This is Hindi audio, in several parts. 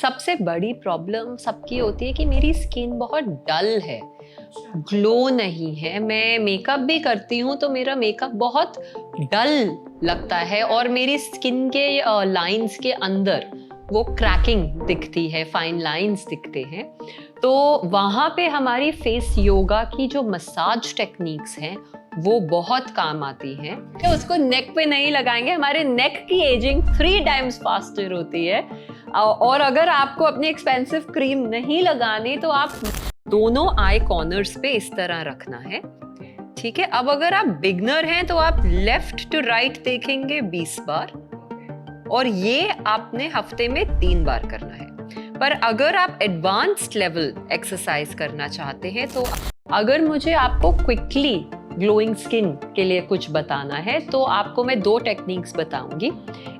सबसे बड़ी प्रॉब्लम सबकी होती है कि मेरी स्किन बहुत डल है, ग्लो नहीं है। मैं मेकअप भी करती हूँ तो मेरा मेकअप बहुत डल लगता है और मेरी स्किन के लाइंस के अंदर वो क्रैकिंग दिखती है, फाइन लाइंस दिखते हैं। तो वहाँ पे हमारी फेस योगा की जो मसाज टेक्निक्स हैं वो बहुत काम आती हैं। उसको नेक पे नहीं लगाएंगे, हमारे नेक की एजिंग 3 टाइम्स फास्टर होती है। और अगर आपको अपनी एक्सपेंसिव क्रीम नहीं लगानी तो आप दोनों आई कॉर्नर्स पे इस तरह रखना है, ठीक है। अब अगर आप बिगनर हैं तो आप लेफ्ट टू राइट देखेंगे 20 बार और ये आपने हफ्ते में 3 बार करना है। पर अगर आप एडवांस्ड लेवल एक्सरसाइज करना चाहते हैं तो अगर मुझे आपको क्विकली ग्लोइंग स्किन के लिए कुछ बताना है तो आपको मैं 2 टेक्निक्स बताऊंगी।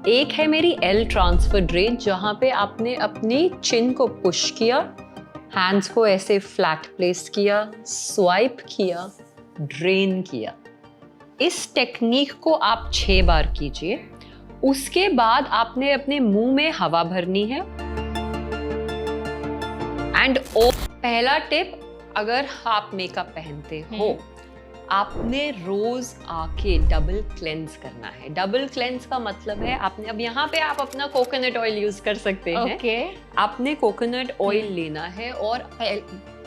एक है मेरी एल ट्रांसफर ड्रेन, जहां पे आपने अपनी चिन को पुश किया, हैंड्स को ऐसे फ्लैट प्लेस किया, स्वाइप किया, ड्रेन किया। इस टेक्निक को आप 6 बार कीजिए। उसके बाद आपने अपने मुंह में हवा भरनी है। एंड पहला टिप, अगर आप मेकअप पहनते हो आपने रोज आके डबल क्लेंस करना है। डबल क्लेंस का मतलब है आपने, अब यहाँ पे आप अपना कोकोनट ऑयल यूज कर सकते हैं। आपने कोकोनट ऑयल लेना है और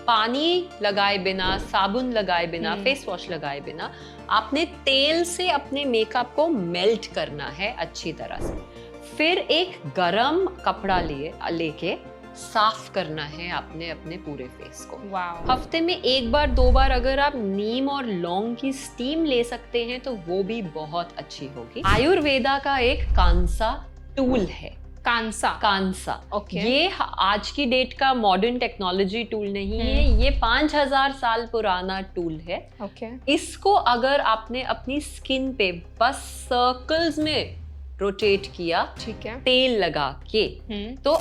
पानी लगाए बिना, साबुन लगाए बिना, फेस वॉश लगाए बिना आपने तेल से अपने मेकअप को मेल्ट करना है अच्छी तरह से। फिर एक गरम कपड़ा लेके साफ करना है आपने अपने पूरे फेस को। हफ्ते में 1 बार 2 बार अगर आप नीम और लौंग की स्टीम ले सकते हैं तो वो भी बहुत अच्छी होगी। आयुर्वेदा का एक कांसा टूल है। कांसा ये आज की डेट का मॉडर्न टेक्नोलॉजी टूल नहीं है, ये 5000 साल पुराना टूल है। इसको अगर आपने अपनी स्किन पे बस सर्कल्स में रोटेट किया, ठीक है, तेल लगा के, तो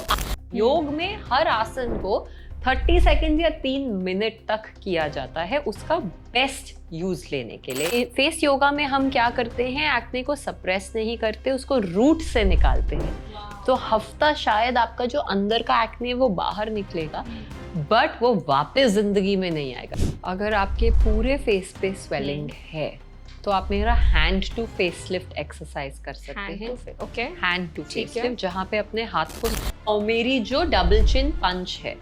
योग में हर आसन को 30 सेकंड या 3 मिनट तक किया जाता है उसका बेस्ट यूज लेने के लिए। फेस योगा में हम क्या करते हैं, एक्ने को सप्रेस नहीं करते, उसको रूट से निकालते हैं। तो हफ्ता शायद आपका जो अंदर का एक्ने वो बाहर निकलेगा, बट वो वापस जिंदगी में नहीं आएगा। अगर आपके पूरे फेस पे स्वेलिंग है तो आप मेरा hand to face lift exercise कर सकते हैं। हैंड टू फेस लिफ्ट, जहाँ पे अपने हाथ को, और मेरी जो डबल चिन पंच है,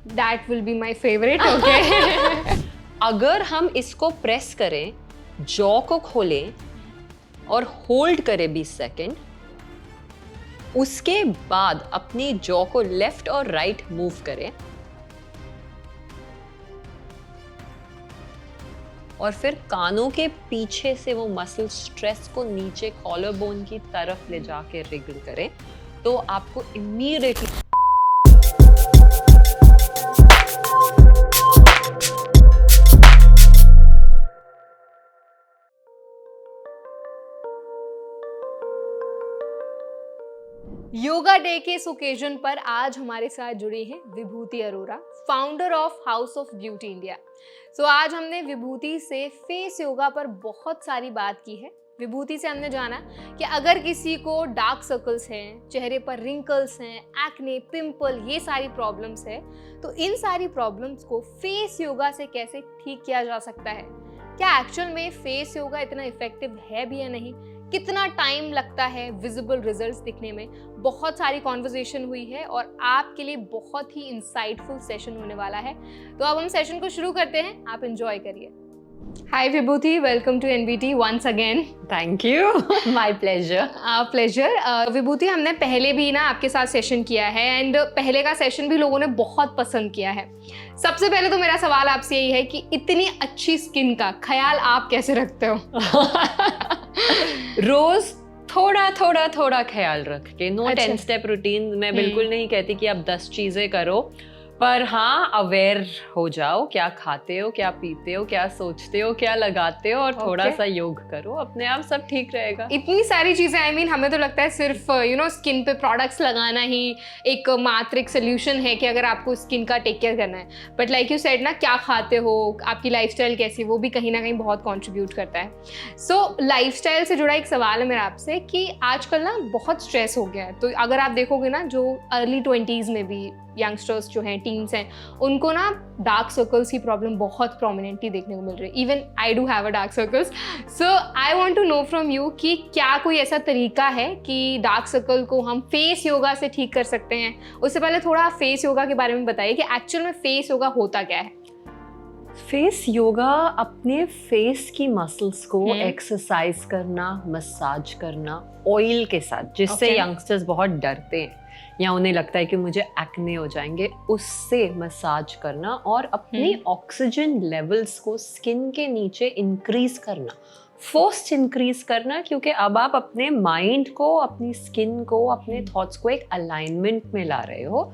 that will be my favourite. Okay अगर हम इसको प्रेस करें, जॉ को खोलें और होल्ड करें 20 सेकेंड, उसके बाद अपनी जॉ को लेफ्ट और राइट मूव करें और फिर कानों के पीछे से वो मसल स्ट्रेस को नीचे कॉलर बोन की तरफ ले जाके रिगल करें, तो आपको इमीडिएटली योगा डे के इस ओकेजन पर आज हमारे साथ जुड़ी हैं Vibhuti Arora, founder of House of Beauty India. So आज हमने विभूति से फेस योगा पर बहुत सारी बात की है। विभूति से हमने जाना कि अगर किसी को डार्क सर्कल्स हैं, चेहरे पर रिंकल्स हैं, एक्ने, पिंपल, ये सारी प्रॉब्लम्स है, तो इन सारी प्रॉब्लम्स को फेस योगा से कैसे ठीक किया जा सकता है। क्या एक्चुअल में फेस योगा इतना इफेक्टिव है भी या नहीं, कितना टाइम लगता है विजिबल रिजल्ट्स दिखने में। बहुत सारी कॉन्वर्सेशन हुई है और आपके लिए बहुत ही इंसाइटफुल सेशन होने वाला है। तो अब हम सेशन को शुरू करते हैं, आप एंजॉय करिए। Hi Vibhuti, welcome to NBT once again. Thank you, my pleasure. Pleasure. Vibhuti, हमने पहले भी ना आपके साथ सेशन किया है एंड पहले का सेशन भी लोगों ने बहुत पसंद किया है। सबसे पहले तो मेरा सवाल आपसे यही है कि इतनी अच्छी स्किन का ख्याल आप कैसे रखते हो? रोज थोड़ा ख्याल रख के, नो 10 स्टेप रूटीन। मैं बिल्कुल नहीं कहती कि आप 10 चीजें करो, पर हाँ, अवेयर हो जाओ, क्या खाते हो, क्या पीते हो, क्या सोचते हो, क्या लगाते हो, और थोड़ा सा योग करो, अपने आप सब ठीक रहेगा। इतनी सारी चीजें, आई मीन हमें तो लगता है सिर्फ स्किन पे प्रोडक्ट्स लगाना ही एक मात्र एक सोल्यूशन है कि अगर आपको स्किन का टेक केयर करना है, बट लाइक यू सेड ना, क्या खाते हो, आपकी लाइफस्टाइल कैसी, वो भी कहीं ना कहीं बहुत कंट्रीब्यूट करता है। सो लाइफस्टाइल से जुड़ा एक सवाल है मेरा आपसे कि आजकल ना बहुत स्ट्रेस हो गया है, तो अगर आप देखोगे ना जो अर्ली 20s में भी यंगस्टर्स जो हैं, टीन्स हैं, उनको ना डार्क सर्कल्स की प्रॉब्लम बहुत प्रोमिनेंटली देखने को मिल रही है। Even I do have a dark circles. So I want to know from you कि क्या कोई ऐसा तरीका है कि डार्क सर्कल को हम फेस योगा से ठीक कर सकते हैं? उससे पहले थोड़ा फेस योगा के बारे में बताइए कि एक्चुअल में फेस योगा होता क्या है। फेस योगा अपने फेस की मसल्स को एक्सरसाइज करना, मसाज करना ऑयल के साथ, जिससे यंगस्टर्स बहुत डरते हैं या उन्हें लगता है कि मुझे एक्ने हो जाएंगे, उससे मसाज करना और अपनी ऑक्सीजन लेवल्स को स्किन के नीचे इंक्रीज करना, फर्स्ट इंक्रीज करना, क्योंकि अब आप अपने माइंड को, अपनी स्किन को, अपने थॉट्स को एक अलाइनमेंट में ला रहे हो।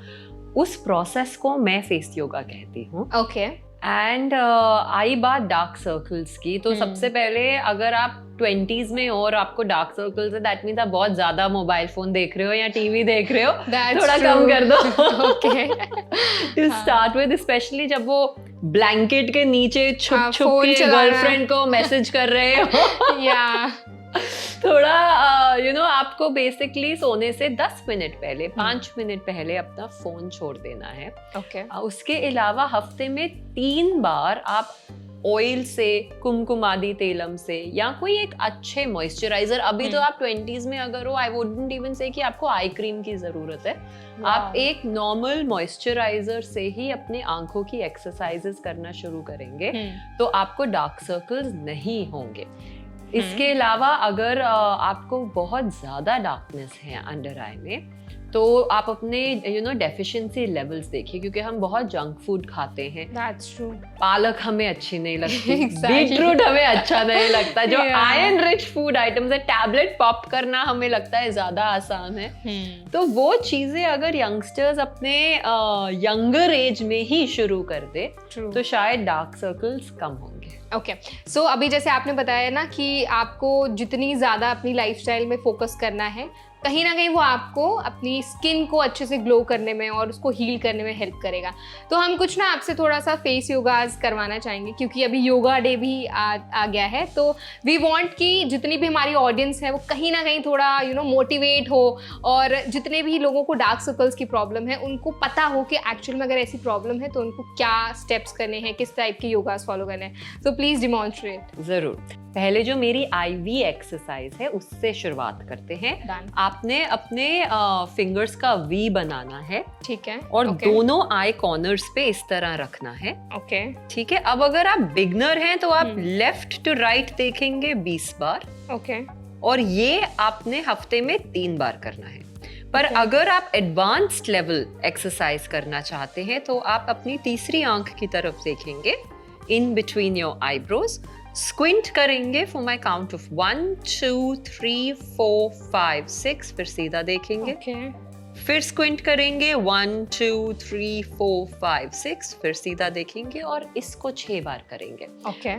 उस प्रोसेस को मैं फेस योगा कहती हूँ। ओके। एंड आई बात डार्क सर्कल्स की, तो सबसे पहले अगर आप 20s में हो और आपको डार्क सर्कल्स है, दैट मीन्स आप बहुत ज्यादा मोबाइल फोन देख रहे हो या टीवी देख रहे हो, थोड़ा कम कर दो। Okay. To start with, specially जब वो ब्लैंकेट के नीचे छुप छुप के गर्लफ्रेंड को मैसेज कर रहे हो, या थोड़ा आपको बेसिकली सोने से 10 मिनट पहले, 5 मिनट पहले अपना फोन छोड़ देना है। ओके। उसके अलावा हफ्ते में 3 बार आप ऑयल से, कुमकुमादी तेलम से, या कोई एक अच्छे मॉइस्चराइजर, अभी तो आप 20s में अगर हो, आई वुडंट इवन से कि आपको आई क्रीम की जरूरत है, आप एक नॉर्मल मॉइस्चराइजर से ही अपने आंखों की एक्सरसाइजेस करना शुरू करेंगे तो आपको डार्क सर्कल्स नहीं होंगे। इसके अलावा अगर आपको बहुत ज्यादा डार्कनेस है अंडर आई में, तो आप अपने डेफिशिएंसी लेवल्स देखिए, क्योंकि हम बहुत जंक फूड खाते हैं। That's true. पालक हमें अच्छी नहीं लगती, Exactly. बीटरूट हमें अच्छा नहीं लगता, जो आयरन रिच फूड आइटम्स है, टैबलेट पॉप करना हमें लगता है ज्यादा आसान है। तो वो चीजें अगर यंगस्टर्स अपने यंगर एज में ही शुरू कर दे तो शायद डार्क सर्कल्स कम होंगे। ओके, सो अभी जैसे आपने बताया ना कि आपको जितनी ज़्यादा अपनी लाइफस्टाइल में फोकस करना है, कहीं ना कहीं वो आपको अपनी स्किन को अच्छे से ग्लो करने में और उसको हील करने में हेल्प करेगा। तो हम कुछ ना आपसे थोड़ा सा फेस योगाज करवाना चाहेंगे, क्योंकि अभी योगा डे भी आ गया है। तो वी वांट कि जितनी भी हमारी ऑडियंस है वो कहीं ना कहीं थोड़ा मोटिवेट हो, और जितने भी लोगों को डार्क सर्कल्स की प्रॉब्लम है उनको पता हो कि एक्चुअल में अगर ऐसी प्रॉब्लम है तो उनको क्या स्टेप्स करने हैं, किस टाइप के योगास फॉलो करने हैं। So please demonstrate. जरूर। पहले जो मेरी IV एक्सरसाइज है उससे शुरुआत करते हैं। आपने अपने फिंगर्स का V बनाना है, ठीक है, और दोनों आई कॉर्नर्स पे इस तरह रखना है। ओके, ठीक है। अब अगर आप बिगनर हैं तो आप लेफ्ट टू राइट देखेंगे 20 बार। ओके, और ये आपने हफ्ते में 3 बार करना है। पर अगर आप एडवांस्ड लेवल एक्सरसाइज करना चाहते हैं तो आप अपनी तीसरी आंख की तरफ देखेंगे, in between your eyebrows, squint करेंगे फॉर माई काउंट ऑफ 1 2 3 4 5 6, फिर सीधा देखेंगे। फिर स्क्विंट करेंगे 1 2 3 4 5 6, फिर सीधा देखेंगे, और इसको 6 बार करेंगे। ओके।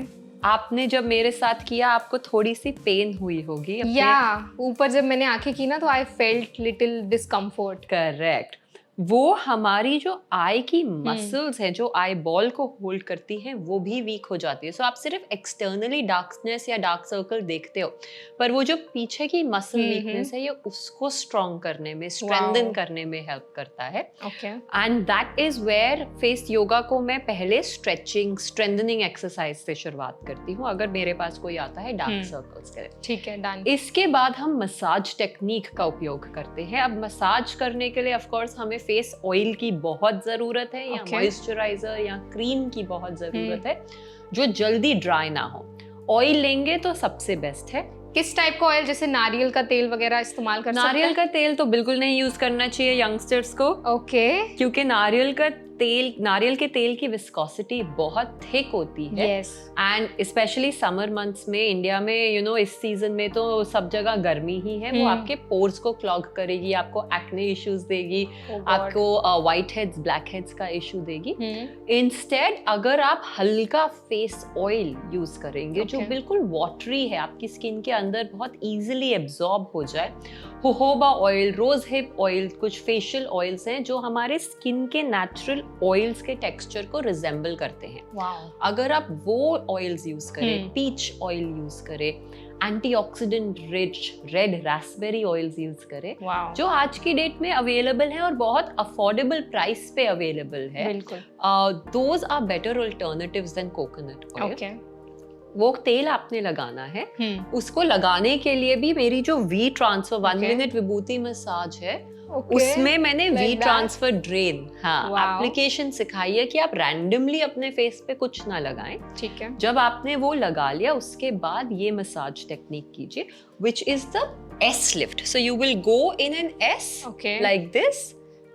आपने जब मेरे साथ किया आपको थोड़ी सी पेन हुई होगी, या ऊपर जब मैंने आंखें की ना तो I felt little discomfort. Correct. वो हमारी जो आई की मसल्स है, जो आई बॉल को होल्ड करती हैं, वो भी वीक हो जाती है। सो आप सिर्फ एक्सटर्नली डार्कनेस या डार्क सर्कल देखते हो, पर वो जो पीछे की मसल वीकनेस है, ये उसको स्ट्रॉन्ग करने में, स्ट्रेंथन करने में हेल्प करता है। And that is where face yoga को मैं पहले स्ट्रेचिंग, स्ट्रेंथनिंग एक्सरसाइज से शुरुआत करती हूँ, अगर मेरे पास कोई आता है डार्क सर्कल्स के लिए। ठीक है, डन। इसके बाद हम मसाज टेक्निक का उपयोग करते हैं। अब मसाज करने के लिए ऑफ कोर्स हमें फेस ऑयल की बहुत जरूरत है, या मॉइस्चराइजर या क्रीम की बहुत जरूरत है, जो जल्दी ड्राई ना हो। ऑयल लेंगे तो सबसे बेस्ट है। किस टाइप का ऑयल? जैसे नारियल का तेल वगैरह इस्तेमाल कर सकते हैं? नारियल का तेल तो बिल्कुल नहीं यूज करना चाहिए यंगस्टर्स को। ओके। क्योंकि नारियल का तेल, नारियल के तेल की विस्कोसिटी बहुत थिक होती है yes and specially summer months में इंडिया में इस सीजन में तो सब जगह गर्मी ही है, वो आपके पोर्स को क्लॉग करेगी, आपको एक्ने इश्यूज देगी, आपको व्हाइट हेड्स ब्लैक हेड्स का इशू देगी। इंस्टेड अगर आप हल्का फेस ऑयल यूज करेंगे जो बिल्कुल वाटरी है, आपकी स्किन के अंदर बहुत इजीली एब्जॉर्ब हो जाए, jojoba oil, rose hip oil, कुछ फेशियल ऑयल्स हैं जो हमारे स्किन के नेचुरल ऑयल्स के टेक्सचर को रिजेंबल करते हैं। अगर आप वो ऑयल्स यूज करें, पीच ऑयल यूज करें, antioxidant rich red raspberry oils use करें, जो आज की डेट में अवेलेबल है और बहुत अफोर्डेबल प्राइस पे अवेलेबल है, those are better alternatives than coconut oil. वो तेल आपने लगाना है, उसको लगाने के लिए भी मेरी जो V transfer 1 minute Vibhuti massage है, उसमें मैंने वी ट्रांसफर ड्रेन एप्लीकेशन सिखाई है कि आप रैंडमली अपने फेस पे कुछ ना लगाएं। ठीक है। जब आपने वो लगा लिया उसके बाद ये मसाज टेक्निक कीजिए, which is the S lift. So you will go in an S like this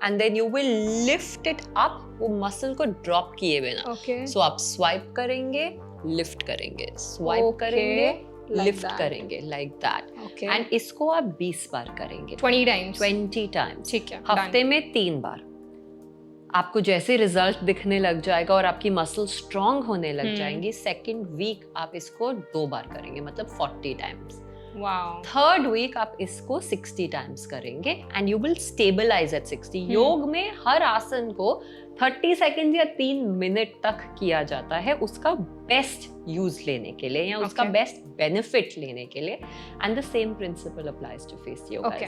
and then you will lift it up, वो मसल को ड्रॉप किए बिना। So आप स्वाइप करेंगे, लिफ्ट करेंगे, स्वाइप करेंगे, लिफ्ट करेंगे, लाइक दैट। एंड इसको आप 20 बार करेंगे, 20 टाइम्स। ठीक है। हफ्ते में 3 बार। आपको जैसे रिजल्ट दिखने लग जाएगा और आपकी मसल स्ट्रांग होने लग जाएंगी, सेकेंड वीक आप इसको 2 बार करेंगे, मतलब 40 टाइम्स। थर्ड वीक आप इसको 60 टाइम्स करेंगे and you will stabilize at 60। योग में हर आसन को 30 सेकेंड या 3 मिनट तक किया जाता है उसका बेस्ट यूज लेने के लिए या उसका बेस्ट बेनिफिट लेने के लिए, and the same principle applies to face yoga.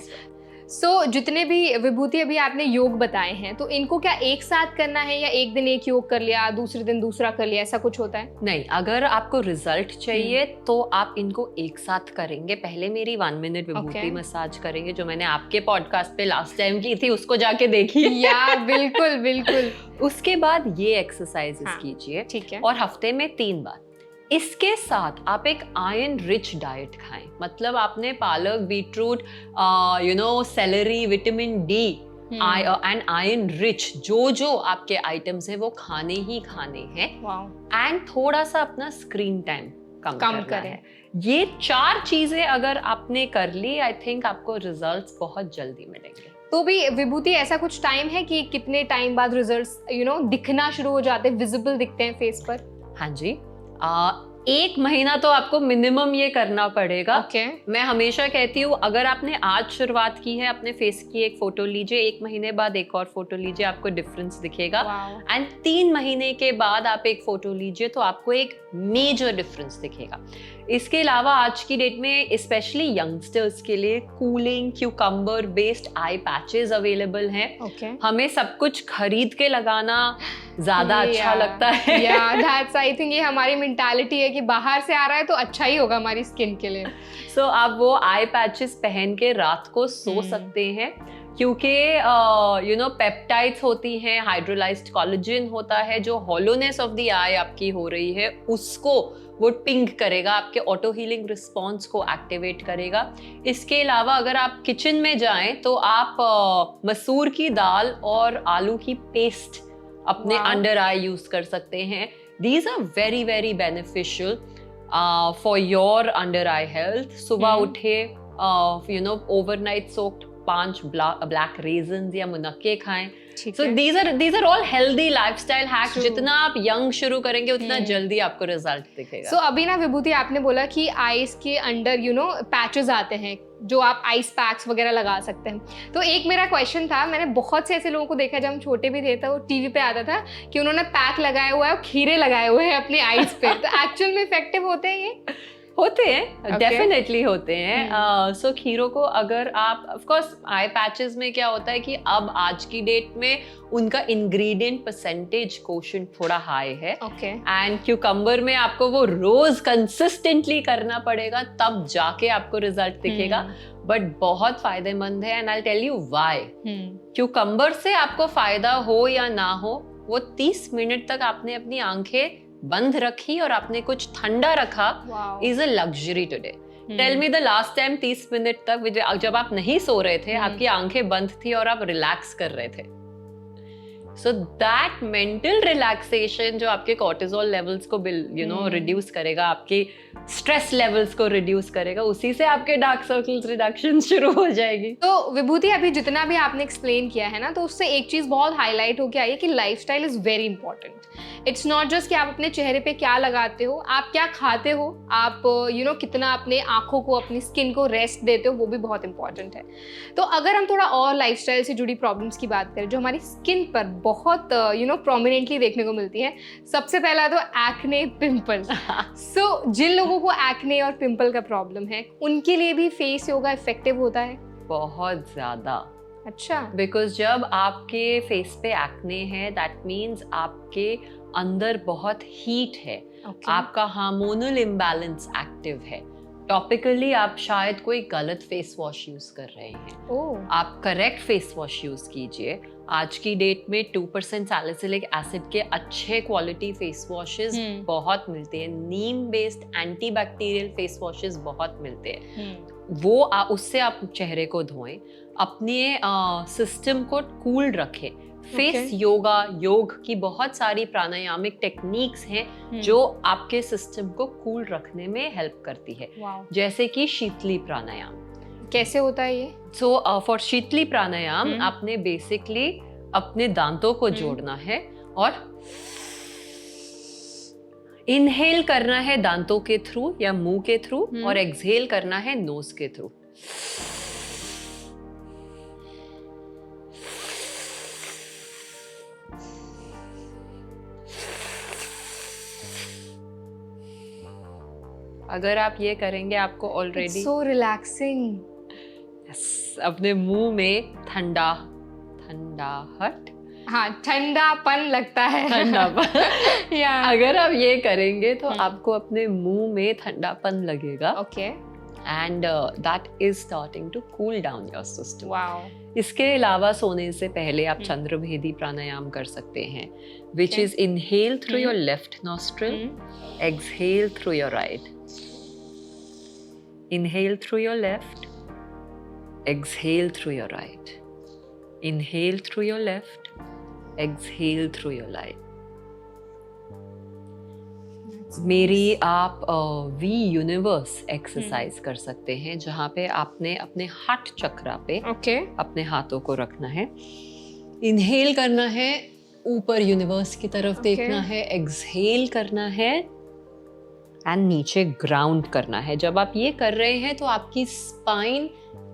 So जितने भी विभूति अभी आपने योग बताए हैं, तो इनको क्या एक साथ करना है या एक दिन एक योग कर लिया, दूसरे दिन दूसरा कर लिया, ऐसा कुछ होता है? नहीं, अगर आपको रिजल्ट चाहिए तो आप इनको एक साथ करेंगे। पहले मेरी 1 मिनट विभूति मसाज करेंगे जो मैंने आपके पॉडकास्ट पे लास्ट टाइम की थी, उसको जाके देखिए। या बिल्कुल बिल्कुल। उसके बाद ये एक्सरसाइजेस कीजिए, ठीक है, और हफ्ते में 3 बार। इसके साथ आप एक आयरन रिच डाइट खाएं, मतलब आपने पालक, beetroot, salary, vitamin D and iron rich जो आपके आइटम्स हैं वो खाने ही खाने हैं। एंड थोड़ा सा अपना स्क्रीन टाइम कम करना है। ये 4 चीजें अगर आपने कर ली, आई थिंक आपको रिजल्ट्स बहुत जल्दी मिलेंगे। तो भी विभूति ऐसा कुछ टाइम है कि कितने टाइम बाद रिजल्ट्स दिखना शुरू हो जाते हैं, विजिबल दिखते हैं फेस पर? हाँ जी, 1 महीना तो आपको मिनिमम ये करना पड़ेगा। मैं हमेशा कहती हूँ, अगर आपने आज शुरुआत की है, अपने फेस की एक फोटो लीजिए, 1 महीने बाद एक और फोटो लीजिए, आपको डिफरेंस दिखेगा। एंड 3 महीने के बाद आप एक फोटो लीजिए तो आपको एक मेजर डिफरेंस दिखेगा। इसके अलावा आज की डेट में स्पेशली यंगस्टर्स के लिए cooling cucumber based I patches available हैं। हमें सब कुछ खरीद के लगाना ज्यादा अच्छा लगता है। दैट्स आई थिंक ये हमारी मेंटालिटी है कि बाहर से आ रहा है तो अच्छा ही होगा हमारी स्किन के लिए। सो आप वो आई पैचेस पहन के रात को सो सकते हैं, क्योंकि पेप्टाइड्स होती हैं, हाइड्रोलाइज्ड कोलेजन होता है जो हॉलोनेस ऑफ द आई आपकी हो रही है उसको वो पिंक करेगा, आपके ऑटो हीलिंग रिस्पॉन्स को एक्टिवेट करेगा। इसके अलावा अगर आप किचन में जाएं तो आप मसूर की दाल और आलू की पेस्ट अपने अंडर आई यूज कर सकते हैं। These are very very beneficial for your under eye health. सुबह उठे ओवरनाइट सोक्ड 5 ब्लैक रेजन्स या मुनक्के खाएं। So these are all healthy lifestyle hacks। जितना आप यंग शुरू करेंगे उतना जल्दी आपको रिजल्ट दिखेगा। So अभी ना विभूति आपने बोला कि आईज के अंडर पैचेस आते हैं जो आप आइस पैक्स वगैरह लगा सकते हैं। तो एक मेरा क्वेश्चन था, मैंने बहुत से ऐसे लोगों को देखा जब हम छोटे भी थे तो वो टीवी पे आता था कि उन्होंने पैक लगाया हुआ है और खीरे लगाए हुए हैं अपनी आइज पे। तो एक्चुअल में इफेक्टिव होते हैं ये? होते हैं, डेफिनेटली होते हैं। सो खीरों को अगर आप, ऑफ कोर्स आई पैचेस में क्या होता है कि अब आज की डेट में उनका इंग्रेडिएंट परसेंटेज कोशेंट थोड़ा हाई है, एंड क्यूकम्बर में आपको वो रोज कंसिस्टेंटली करना पड़ेगा, तब जाके आपको रिजल्ट दिखेगा। बट बहुत फायदेमंद है, and I tell you why. Cucumber से आपको फायदा हो या ना हो, वो 30 मिनट तक आपने अपनी आंखें बंद रखी और आपने कुछ ठंडा रखा, is a luxury today. Tell me the last time 30 minute तक जब आप नहीं सो रहे थे, आपकी आंखें बंद थी और आप रिलैक्स कर रहे थे। सो दैट मेंटल रिलैक्सेशन जो आपके कॉर्टिसोल लेवल्स को रिड्यूस करेगा, आपके स्ट्रेस लेवल्स को रिड्यूस करेगा, उसी से आपके डार्क सर्कल्स रिडक्शन शुरू हो जाएगी। तो विभूति, अभी जितना भी आपने एक्सप्लेन किया है ना, तो उससे एक चीज बहुत हाईलाइट होके आई है कि lifestyle is very important. It's not just कि आप अपने चेहरे पे क्या लगाते हो, आप क्या खाते हो, आप कितना अपने आंखों को, अपनी स्किन को रेस्ट देते हो, वो भी बहुत इंपॉर्टेंट है। तो अगर हम थोड़ा और लाइफस्टाइल से जुड़ी प्रॉब्लम्स की बात करें जो हमारी स्किन पर बहुत प्रोमिनेंटली देखने को मिलती है, सबसे पहला तो एक्ने, पिंपल। सो जिन लोगों को एक्ने और पिंपल का प्रॉब्लम है, उनके लिए भी फेस योगा इफेक्टिव होता है? बहुत ज्यादा। अच्छा। बिकॉज जब आपके फेस पे एक्ने है, दैट मीन्स आपके अंदर बहुत हीट है, आपका हार्मोनल इम्बैलेंस एक्टिव है। टॉपिकली आप शायद कोई गलत फेस वॉश यूज कर रहे हैं। आप करेक्ट फेस वॉश यूज कीजिए। आज की डेट में 2% सैलिसिलिक एसिड के अच्छे क्वालिटी फेस वॉशेस बहुत मिलते हैं। नीम बेस्ड एंटीबैक्टीरियल फेस वॉशेस बहुत मिलते हैं। वो उससे आप चेहरे को धोएं, अपने सिस्टम को कूल रखें। फेस योगा, योग की बहुत सारी प्राणायामिक टेक्निक्स हैं जो आपके सिस्टम को कूल रखने में हेल्प करती है। जैसे कि शीतली प्राणायाम। कैसे होता है ये? सो फॉर शीतली प्राणायाम आपने बेसिकली अपने दांतों को जोड़ना है और इनहेल करना है दांतों के थ्रू या मुंह के थ्रू, और एक्सहेल करना है नोज के थ्रू। अगर आप ये करेंगे, आपको ऑलरेडी सो रिलैक्सिंग। अपने मुंह में ठंडाहट, हाँ, ठंडापन लगता है। ठंडापन या अगर आप ये करेंगे तो आपको अपने मुंह में ठंडापन लगेगा। Okay. And that is starting to cool down your system. Wow. इसके अलावा सोने से पहले आप चंद्रभेदी प्राणायाम कर सकते हैं, which is inhale through your left nostril, exhale through your right. Inhale through your left, exhale through your right. Inhale through your left, exhale through your right. मेरी आप वी यूनिवर्स एक्सरसाइज कर सकते हैं, जहाँ पे आपने अपने हार्ट चक्रा पे अपने हाथों को रखना है। इनहेल करना है, ऊपर यूनिवर्स की तरफ देखना है, एक्सहेल करना है एंड नीचे ग्राउंड करना है। जब आप ये कर रहे हैं तो आपकी spine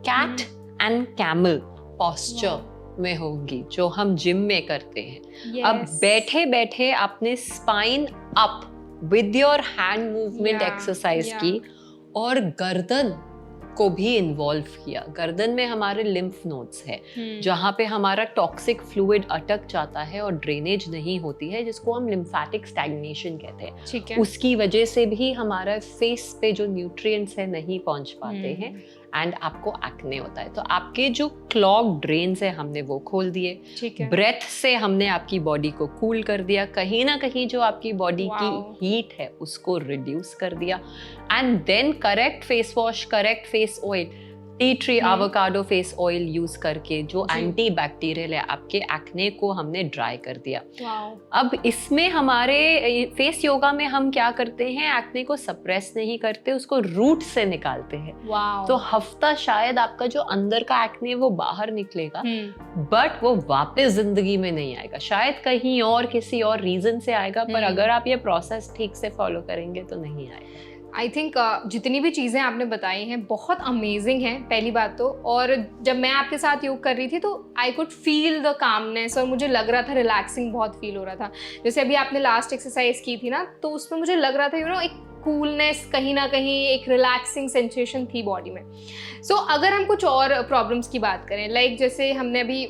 cat and camel posture में होगी, जो हम जिम में करते हैं। अब बैठे बैठे आपने spine up with your hand movement exercise की, और गर्दन को भी इन्वॉल्व किया। गर्दन में हमारे लिम्फ नोड्स है, जहाँ पे हमारा टॉक्सिक फ्लूइड अटक जाता है और ड्रेनेज नहीं होती है, जिसको हम लिम्फेटिक स्टैग्नेशन कहते हैं। ठीक है। उसकी वजह से भी हमारा फेस पे जो न्यूट्रिएंट्स है नहीं पहुंच पाते हैं एंड आपको एक्ने होता है। तो आपके जो क्लॉग ड्रेन्स है हमने वो खोल दिए। ठीक है। ब्रेथ से हमने आपकी बॉडी को कूल कर दिया, कहीं ना कहीं जो आपकी बॉडी की हीट है उसको रिड्यूस कर दिया। And then correct face wash, correct face oil, tea tree avocado face oil use करके, जो एंटी बैक्टीरियल है, आपके एक्ने को हमने ड्राई कर दिया। अब इसमें हमारे फेस योगा में हम क्या करते हैं, एक्ने को सप्रेस नहीं करते, उसको रूट से निकालते हैं। तो हफ्ता शायद आपका जो अंदर का एक्ने वो बाहर निकलेगा, बट वो वापस जिंदगी में नहीं आएगा। शायद कहीं और किसी और रीजन से आएगा, पर अगर आप ये प्रोसेस ठीक से फॉलो करेंगे तो नहीं आएगा। आई थिंक जितनी भी चीज़ें आपने बताई हैं बहुत अमेजिंग हैं, पहली बात तो। और जब मैं आपके साथ योग कर रही थी तो I could feel the calmness, और मुझे लग रहा था रिलैक्सिंग बहुत फील हो रहा था। जैसे अभी आपने लास्ट एक्सरसाइज की थी ना, तो उसमें मुझे लग रहा था एक कूलनेस, कहीं ना कहीं एक रिलैक्सिंग सेंसेशन थी बॉडी में। सो अगर हम कुछ और प्रॉब्लम्स की बात करें, लाइक जैसे हमने अभी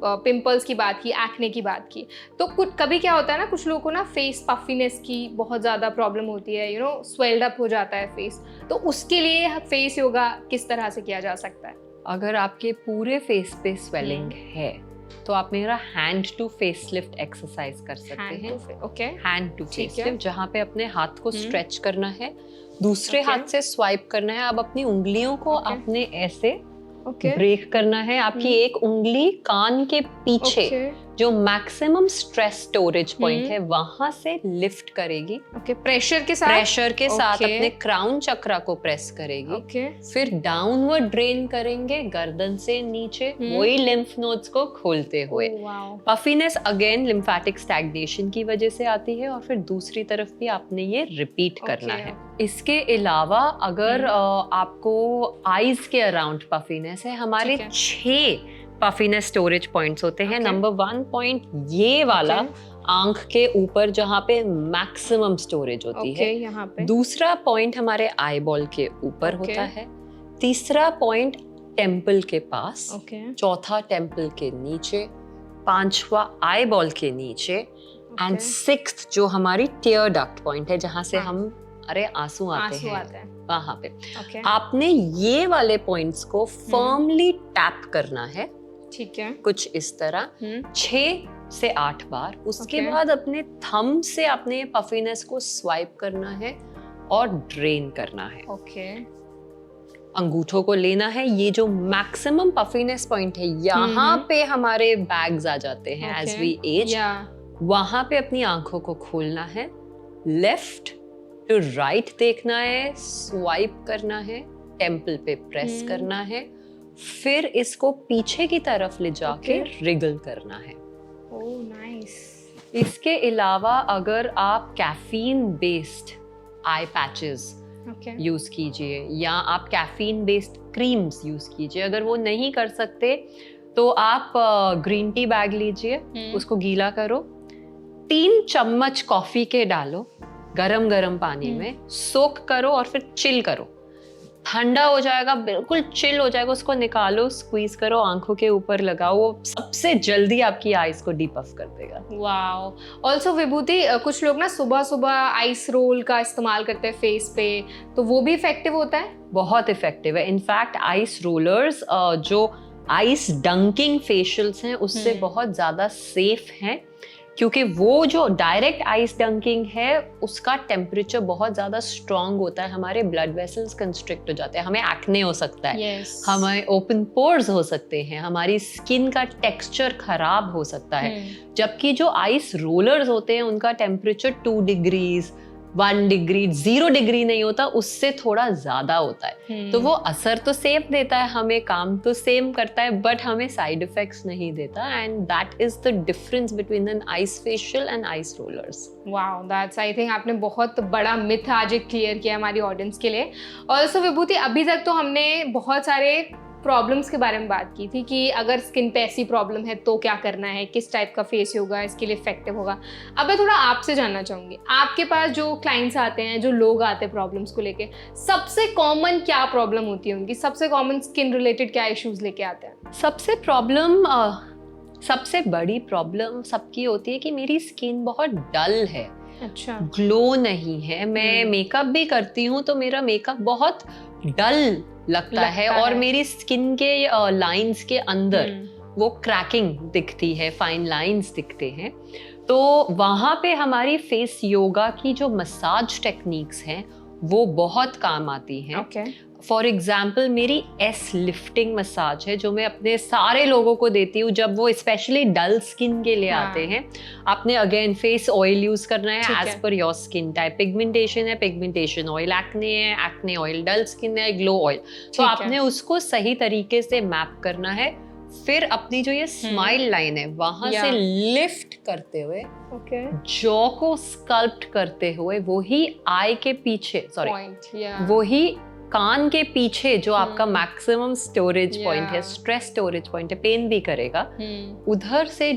पिंपल्स की बात की, एक्ने की बात की, तो कुछ कभी क्या होता है ना, कुछ लोगों को ना फेस पफिनेस की बहुत ज़्यादा प्रॉब्लम होती है, स्वेल्ड अप हो जाता है फेस। तो उसके लिए फेस योगा किस तरह से किया जा सकता है? अगर आपके पूरे फेस पे स्वेलिंग है तो आप मेरा hand to face lift exercise कर सकते हैं। Okay. Hand to face lift, जहाँ पे अपने हाथ को स्ट्रेच करना है, दूसरे हाथ से स्वाइप करना है। अब अपनी उंगलियों को आपने ऐसे ब्रेक करना है। आपकी एक उंगली कान के पीछे जो मैक्सिमम स्ट्रेस स्टोरेज पॉइंट हम्म। है वहां से लिफ्ट करेगी। ओके, प्रेशर के साथ। प्रेशर के साथ Okay. अपने क्राउन चक्रा को प्रेस करेगी। ओके। फिर डाउनवर्ड ड्रेन करेंगे गर्दन से नीचे, वही लिम्फ नोड्स को खोलते हुए। Wow. Puffiness again lymphatic stagnation की वजह से आती है और फिर दूसरी तरफ भी आपने ये रिपीट करना Okay. है। इसके अलावा अगर आपको आईज के अराउंड पफीनेस है, हमारे ठीक है। 6 पफीनेस स्टोरेज पॉइंट्स होते हैं। Okay. नंबर 1 पॉइंट ये वाला आंख के ऊपर जहाँ पे मैक्सिमम स्टोरेज होती ओके, है। यहाँ पे। दूसरा पॉइंट हमारे आईबॉल के ऊपर Okay. होता है। तीसरा पॉइंट टेम्पल के पास। ओके। चौथा टेम्पल के नीचे। पांचवा आईबॉल के नीचे। एंड सिक्स्थ जो हमारी टीयर डक्ट पॉइंट है, जहाँ से हाँ। हम आंसू आते आंसू हैं, आते हैं। वहां पे ओके। आपने ये वाले पॉइंट्स को फर्मली टैप करना है, ठीक है। कुछ इस तरह 6 से 8 बार। उसके Okay. बाद अपने थंब से अपने पफीनेस को स्वाइप करना है और ड्रेन करना है। ओके। अंगूठों को लेना है। ये जो मैक्सिमम पफीनेस पॉइंट है, यहाँ पे हमारे बैग्स आ जाते हैं एज वी एज। वहां पे अपनी आंखों को खोलना है, लेफ्ट टू राइट देखना है, स्वाइप करना है, टेम्पल पे प्रेस करना है, फिर इसको पीछे की तरफ ले जाके रिगल करना है। Oh nice. इसके अलावा अगर आप caffeine based I patches use कीजिए या आप कैफीन बेस्ड क्रीम्स यूज कीजिए। अगर वो नहीं कर सकते तो आप ग्रीन टी बैग लीजिए, उसको गीला करो, 3 चम्मच कॉफी के डालो गरम गरम पानी में, सोक करो और फिर चिल करो। ठंडा हो जाएगा, बिल्कुल चिल हो जाएगा, उसको निकालो, स्क्वीज करो, आंखों के ऊपर लगाओ, वो सबसे जल्दी आपकी आईज को डीपफ कर देगा। वाओ। ऑल्सो विभूति, कुछ लोग ना सुबह सुबह आइस रोल का इस्तेमाल करते हैं फेस पे, तो वो भी इफेक्टिव होता है? बहुत इफेक्टिव है। इनफैक्ट आइस रोलर्स जो आइस डंकिंग फेशियल्स हैं उससे बहुत ज्यादा सेफ हैं, क्योंकि वो जो डायरेक्ट आइस डंकिंग है उसका टेम्परेचर बहुत ज्यादा स्ट्रांग होता है, हमारे ब्लड वेसल्स कंस्ट्रिक्ट हो जाते हैं, हमें एक्ने हो सकता है, हमें ओपन पोर्स हो सकते हैं, हमारी स्किन का टेक्सचर खराब हो सकता है। जबकि जो आइस रोलर्स होते हैं उनका टेम्परेचर 2 डिग्रीज 1 डिग्री 0 डिग्री नहीं होता, उससे थोड़ा ज्यादा होता है। तो वो असर तो सेम देता है हमें, काम तो सेम करता है, बट हमें साइड इफेक्ट्स नहीं देता। And that is the difference between an ice facial and ice rollers. Wow, that's I think आपने बहुत बड़ा मिथ आज एक क्लियर किया हमारी ऑडियंस के लिए। ऑल्सो विभूति, अभी तक तो हमने बहुत सारे प्रॉब्लम्स के बारे में बात की थी कि अगर स्किन पे ऐसी प्रॉब्लम है तो क्या करना है, किस टाइप का फेस योगा इसके लिए इफेक्टिव होगा। अब मैं थोड़ा आपसे जानना चाहूंगी, आपके पास जो क्लाइंट्स आते हैं, जो लोग आते हैं प्रॉब्लम्स को लेके, सबसे कॉमन क्या प्रॉब्लम होती है उनकी? सबसे कॉमन स्किन रिलेटेड क्या इश्यूज लेके आते हैं? सबसे बड़ी प्रॉब्लम सबकी होती है कि मेरी स्किन बहुत डल है, अच्छा, ग्लो नहीं है। मैं मेकअप भी करती हूँ तो मेरा मेकअप बहुत डल लगता है और मेरी स्किन के लाइंस के अंदर वो क्रैकिंग दिखती है, फाइन लाइंस दिखते हैं। तो वहाँ पे हमारी फेस योगा की जो मसाज टेक्निक्स हैं वो बहुत काम आती हैं। फॉर एग्जाम्पल मेरी एस लिफ्टिंग मसाज है जो मैं अपने सारे लोगों को देती हूँ जब वो स्पेशली डल स्किन के लिए आते हैं। आपने अगेन फेस ऑयल यूज करना है as per your skin type. Pigmentation है, पिगमेंटेशन ऑयल, एक्ने है, एक्ने ऑयल, डल स्किन है, ग्लो ऑयल। तो आपने उसको सही तरीके से मैप करना है। फिर अपनी जो ये स्माइल लाइन है वहां से लिफ्ट करते हुए जॉ को स्कल्प्ट करते हुए वही आई के पीछे, वही कान के पीछे जो आपका मैक्सिमम स्टोरेज पॉइंट है, स्ट्रेस स्टोरेज पॉइंट है, पेन भी करेगा, उधर से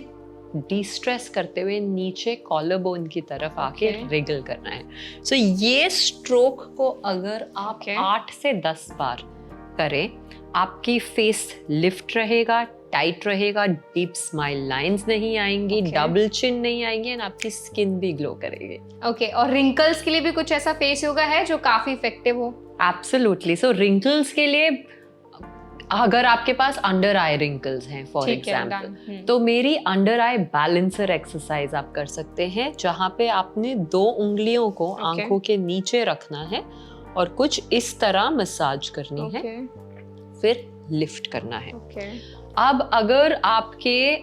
डिस्ट्रेस करते हुए नीचे कॉलर बोन की तरफ आके रिगल करना है। सो ये स्ट्रोक को अगर आप 8 से 10 बार करें, आपकी फेस लिफ्ट रहेगा, टाइट रहेगा, डीप स्माइल लाइंस नहीं आएंगी, डबल चिन नहीं आएंगी एंड आपकी स्किन भी ग्लो करेगी। और रिंकल्स के लिए भी कुछ ऐसा फेस योगा है जो काफी इफेक्टिव हो? एब्सोल्युटली। सो रिंकल्स के लिए अगर आपके पास अंडर आई रिंकल्स हैं फॉर एग्जाम्पल, तो मेरी अंडर आई बैलेंसर एक्सरसाइज आप कर सकते हैं, जहाँ पे आपने 2 उंगलियों को आंखों के नीचे रखना है और कुछ इस तरह मसाज करनी है, फिर लिफ्ट करना है। अब अगर आपके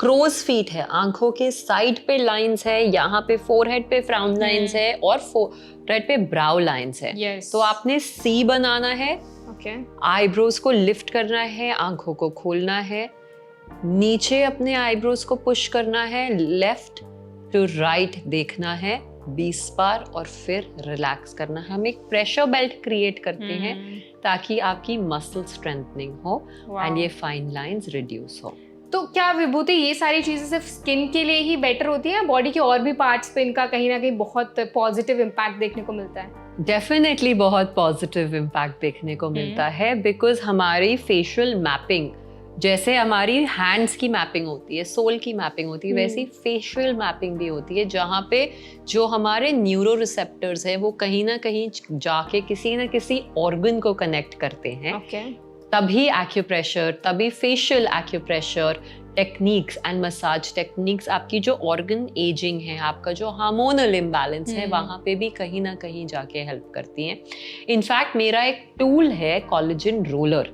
क्रोज फीट है, आंखों के साइड पे लाइंस है, यहाँ पे फोरहेड पे फ्राउन लाइंस है और फोरहेड पे ब्राउ लाइंस है। Yes. तो आपने सी बनाना है, ओके आईब्रोज को लिफ्ट करना है, आंखों को खोलना है, नीचे अपने आईब्रोज को पुश करना है, लेफ्ट टू राइट देखना है 20 बार और फिर रिलैक्स करना है। हम एक प्रेशर बेल्ट क्रिएट करते हैं ताकि आपकी मसल स्ट्रेंथनिंग हो एंड ये फाइन लाइंस रिड्यूस हो। तो क्या विभूति ये सारी चीजें सिर्फ स्किन के लिए ही बेटर होती है, बॉडी के और भी पार्ट्स पे इनका कहीं ना कहीं बहुत पॉजिटिव इम्पैक्ट देखने को मिलता है? डेफिनेटली बहुत पॉजिटिव इम्पैक्ट देखने को मिलता है, बिकॉज हमारी फेशियल मैपिंग, जैसे हमारी हैंड्स की मैपिंग होती है, सोल की मैपिंग होती है, वैसी फेशियल मैपिंग भी होती है, जहाँ पे जो हमारे न्यूरो रिसेप्टर्स है वो कहीं ना कहीं जाके किसी ना किसी ऑर्गन को कनेक्ट करते हैं। तभी एक्यूप्रेशर, तभी facial acupressure techniques and massage techniques आपकी जो ऑर्गन एजिंग है, आपका जो हार्मोनल इम्बैलेंस है, वहाँ पे भी कहीं ना कहीं जाके हेल्प करती हैं। इनफैक्ट मेरा एक टूल है कोलेजन रोलर,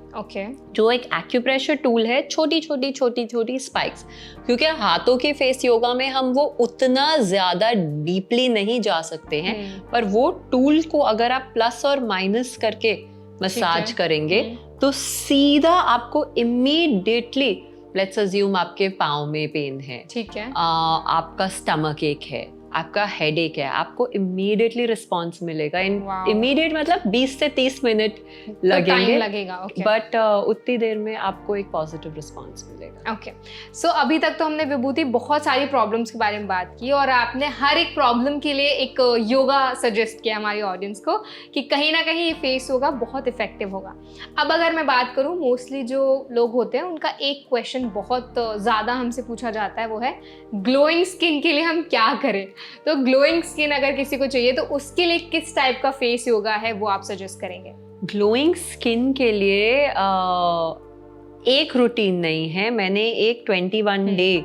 जो एक एक्यूप्रेशर टूल है, छोटी छोटी स्पाइक्स, क्योंकि हाथों के फेस योगा में हम वो उतना ज्यादा डीपली नहीं जा सकते हैं, पर वो टूल को अगर आप प्लस और माइनस करके मसाज करेंगे तो सीधा आपको इमीडिएटली, लेट्स अज्यूम आपके पाँव में पेन है, ठीक है, आपका स्टमक एक है, आपका हेडेक है, आपको इमीडिएटली रिस्पॉन्स मिलेगा। इमीडिएट मतलब 20 से 30 मिनट लगेगा, बट उतनी देर में आपको एक पॉजिटिव रिस्पॉन्स मिलेगा। ओके, सो अभी तक तो हमने विभूति बहुत सारी प्रॉब्लम्स के बारे में बात की और आपने हर एक प्रॉब्लम के लिए एक योगा सजेस्ट किया हमारी ऑडियंस को कि कहीं ना कहीं ये फेस योगा बहुत इफेक्टिव होगा। अब अगर मैं बात करूँ, मोस्टली जो लोग होते हैं उनका एक क्वेश्चन बहुत ज़्यादा हमसे पूछा जाता है, वो है ग्लोइंग स्किन के लिए हम क्या करें। तो ग्लोइंग स्किन अगर किसी को चाहिए तो उसके लिए किस टाइप का फेस योगा है वो आप सजेस्ट करेंगे? ग्लोइंग स्किन के लिए एक रूटीन नहीं है, मैंने एक 21 डे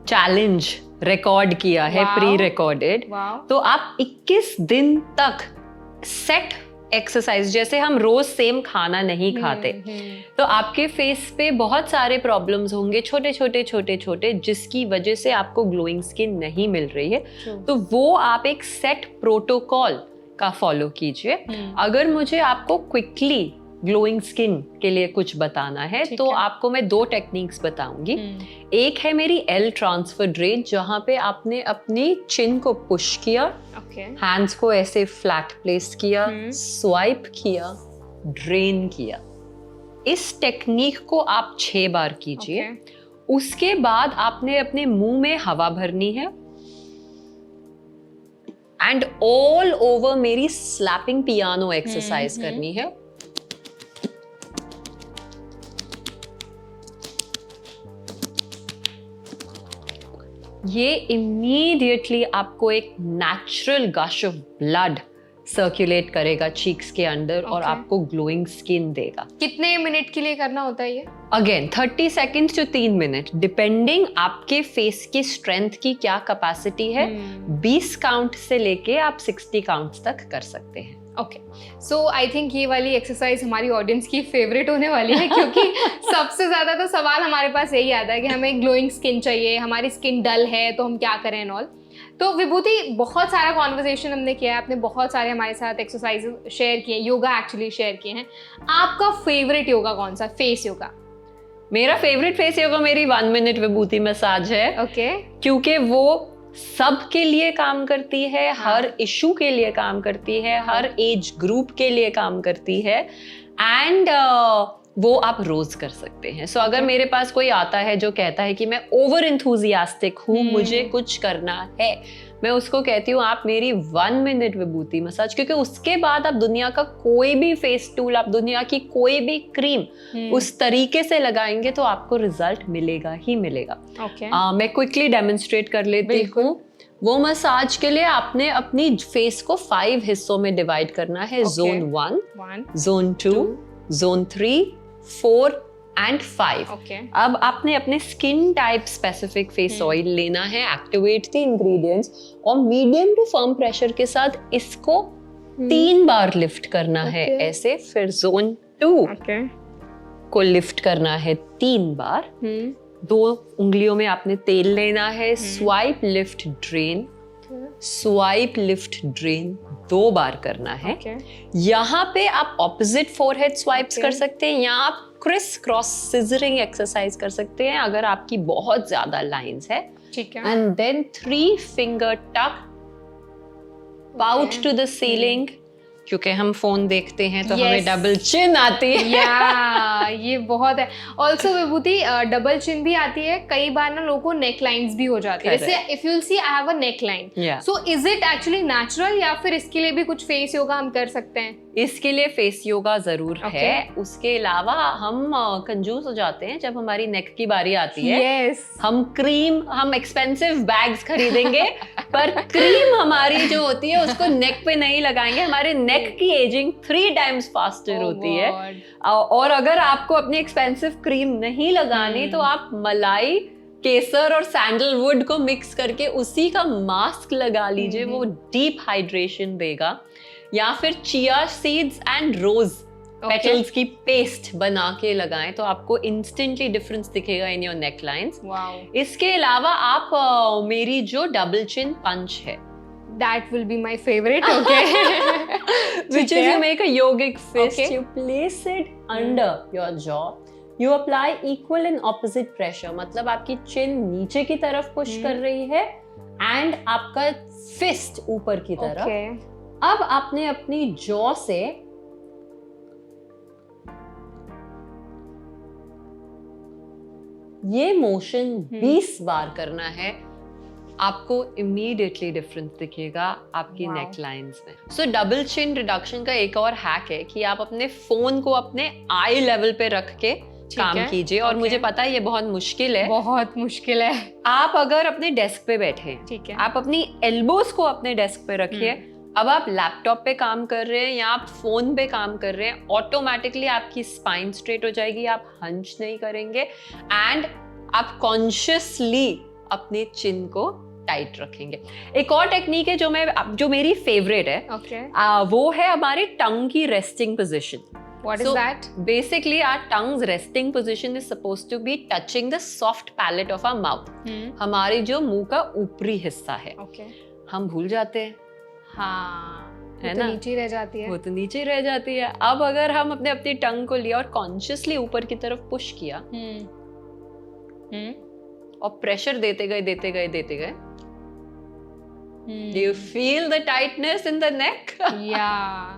चैलेंज रिकॉर्ड किया है, प्री रिकॉर्डेड। तो आप 21 दिन तक सेट एक्सरसाइज, जैसे हम रोज सेम खाना नहीं खाते, तो आपके फेस पे बहुत सारे प्रॉब्लम्स होंगे, छोटे जिसकी वजह से आपको ग्लोइंग स्किन नहीं मिल रही है। तो वो आप एक सेट प्रोटोकॉल का फॉलो कीजिए। अगर मुझे आपको क्विकली ग्लोइंग स्किन के लिए कुछ बताना है तो आपको मैं 2 टेक्निक्स बताऊंगी। एक है मेरी एल ट्रांसफर ड्रेन, जहां पे आपने अपनी चिन को पुश किया, हैंड्स को ऐसे फ्लैट प्लेस किया, स्वाइप किया, ड्रेन किया। इस टेक्निक को आप 6 बार कीजिए। उसके बाद आपने अपने मुंह में हवा भरनी है एंड ऑल ओवर मेरी स्लैपिंग पियानो एक्सरसाइज करनी है। ये इमीडिएटली आपको एक नेचुरल गश ऑफ ब्लड सर्कुलेट करेगा चीक्स के अंदर और आपको ग्लोइंग स्किन देगा। कितने मिनट के लिए करना होता है ये? Again 30 seconds to 3 minute, depending आपके फेस की स्ट्रेंथ की क्या कैपेसिटी है। 20 काउंट से लेके आप 60 काउंट्स तक कर सकते हैं। ओके, सो आई थिंक ये वाली एक्सरसाइज हमारी ऑडियंस की फेवरेट होने वाली है, क्योंकि सबसे ज़्यादा तो सवाल हमारे पास यही आता है कि हमें ग्लोइंग स्किन चाहिए, हमारी स्किन डल है तो हम क्या करें एंड ऑल। तो विभूति, बहुत सारा कॉन्वर्सेशन हमने किया है, आपने बहुत सारे हमारे साथ एक्सरसाइज शेयर किए, योगा एक्चुअली शेयर किए हैं। आपका फेवरेट योगा कौन सा? Face yoga? मेरा फेवरेट फेस योगा मेरी 1 मिनट विभूति मसाज है। क्योंकि वो सब के लिए काम करती है, हर इशू के लिए काम करती है, हर एज ग्रुप के लिए काम करती है एंड वो आप रोज कर सकते हैं। सो अगर मेरे पास कोई आता है जो कहता है कि मैं ओवर इंथुजियास्टिक हूँ, मुझे कुछ करना है, मैं उसको कहती हूँ आप मेरी 1 मिनट विभूति मसाज, क्योंकि उसके बाद आप दुनिया का कोई भी फेस टूल, आप दुनिया की कोई भी क्रीम उस तरीके से लगाएंगे तो आपको रिजल्ट मिलेगा ही मिलेगा। मैं क्विकली डेमोन्स्ट्रेट कर लेती हूँ। वो मसाज के लिए आपने अपनी फेस को 5 हिस्सों में डिवाइड करना है। Zone 1, Zone 2, Zone 3, 4 and 5। अब आपने अपने skin type specific face oil लेना है, एक्टिवेट द इंग्रेडिएंट्स और मीडियम टू फर्म प्रेशर के साथ इसको 3 बार लिफ्ट करना है ऐसे। फिर Zone 2 को लिफ्ट करना है 3 बार 2 उंगलियों में आपने तेल लेना है, swipe lift drain, swipe lift drain 2 बार करना है। यहाँ पे आप ऑपोजिट फोरहेड स्वाइप्स कर सकते हैं, यहाँ आप क्रिस क्रॉस सिजरिंग एक्सरसाइज कर सकते हैं अगर आपकी बहुत ज्यादा लाइंस है। ठीक है। एंड देन 3 फिंगर टक, पाउट टू द सीलिंग, क्योंकि हम फोन देखते हैं तो हमें डबल चिन आती है। या ये बहुत है। ऑल्सो विभूति डबल चिन भी आती है, कई बार ना लोगों को नेक लाइन्स भी हो जाती है। जैसे if you see I have a neck line, so is it actually natural या फिर इसके लिए भी कुछ फेस योगा हम कर सकते हैं? इसके लिए फेस योगा जरूर है। उसके अलावा हम कंजूस हो जाते हैं जब हमारी नेक की बारी आती है। हम एक्सपेंसिव बैग्स खरीदेंगे पर क्रीम हमारी जो होती है उसको नेक पे नहीं लगाएंगे। हमारे नेक की एजिंग 3 टाइम्स फास्टर होती है। और अगर आपको अपनी एक्सपेंसिव क्रीम नहीं लगानी तो आप मलाई, केसर और सैंडलवुड को मिक्स करके उसी का मास्क लगा लीजिए, वो डीप हाइड्रेशन देगा। या फिर chia seeds and rose petals की पेस्ट बना के लगाएं तो आपको इंस्टेंटली डिफरेंस दिखेगा इन योर नेक लाइंस। इसके अलावा आप मेरी जो डबल चिन पंच है, that will be my favorite, okay? which is you make a yogic fist, you place it under your jaw, you apply equal and opposite pressure, मतलब आपकी चिन नीचे की तरफ पुश कर रही है एंड आपका फिस्ट ऊपर की तरफ। अब आपने अपनी जॉ से ये मोशन 20 बार करना है। आपको इमीडिएटली डिफरेंस दिखेगा आपकी नेक लाइंस में। सो डबल चिन रिडक्शन का एक और हैक है कि आप अपने फोन को अपने आई लेवल पे रख के काम कीजिए। और मुझे पता है ये बहुत मुश्किल है, बहुत मुश्किल है। आप अगर अपने डेस्क पे बैठे हैं, ठीक है, आप अपनी एल्बोस को अपने डेस्क पे रखिए। अब आप लैपटॉप पे काम कर रहे हैं या आप फोन पे काम कर रहे हैं, ऑटोमेटिकली आपकी स्पाइन स्ट्रेट हो जाएगी, आप हंच नहीं करेंगे एंड आप कॉन्शियसली अपने चिन को टाइट रखेंगे। एक और टेक्निक है जो मेरी फेवरेट है, वो है हमारी टंग की resting position. What is that? Basically, our tongue's resting position is supposed to be touching the soft palate of our mouth. हमारी जो मुंह का ऊपरी हिस्सा है, हम भूल जाते हैं, है ना, नीचे रह जाती है, वो तो नीचे रह जाती है। अब अगर हम अपनी टंग को लिया और कॉन्शियसली ऊपर की तरफ पुश किया और प्रेशर देते गए, do you feel the tightness in the neck? Yeah.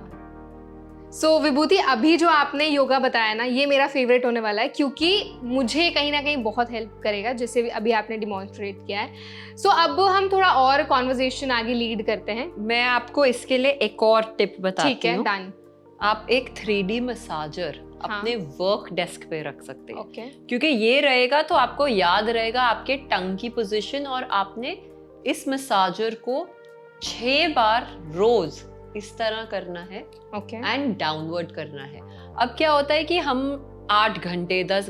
सो विभूति, अभी जो आपने योगा बताया ना, ये मेरा फेवरेट होने वाला है क्योंकि मुझे कहीं ना कहीं बहुत हेल्प करेगा, जैसे अभी आपने डिमॉन्स्ट्रेट किया है। सो अब हम थोड़ा और कॉन्वर्सेशन आगे लीड करते हैं। मैं आपको इसके लिए एक और टिप बताती हूँ। ठीक है, डन। आप एक 3D मसाजर अपने वर्क डेस्क पे रख सकते हैं, क्योंकि ये रहेगा तो आपको याद रहेगा आपके टंग की पोजीशन, और आपने इस मसाजर को 6 बार रोज इस तरह करना है एंड डाउनवर्ड करना है। अब क्या होता है कि हम 8 घंटे 10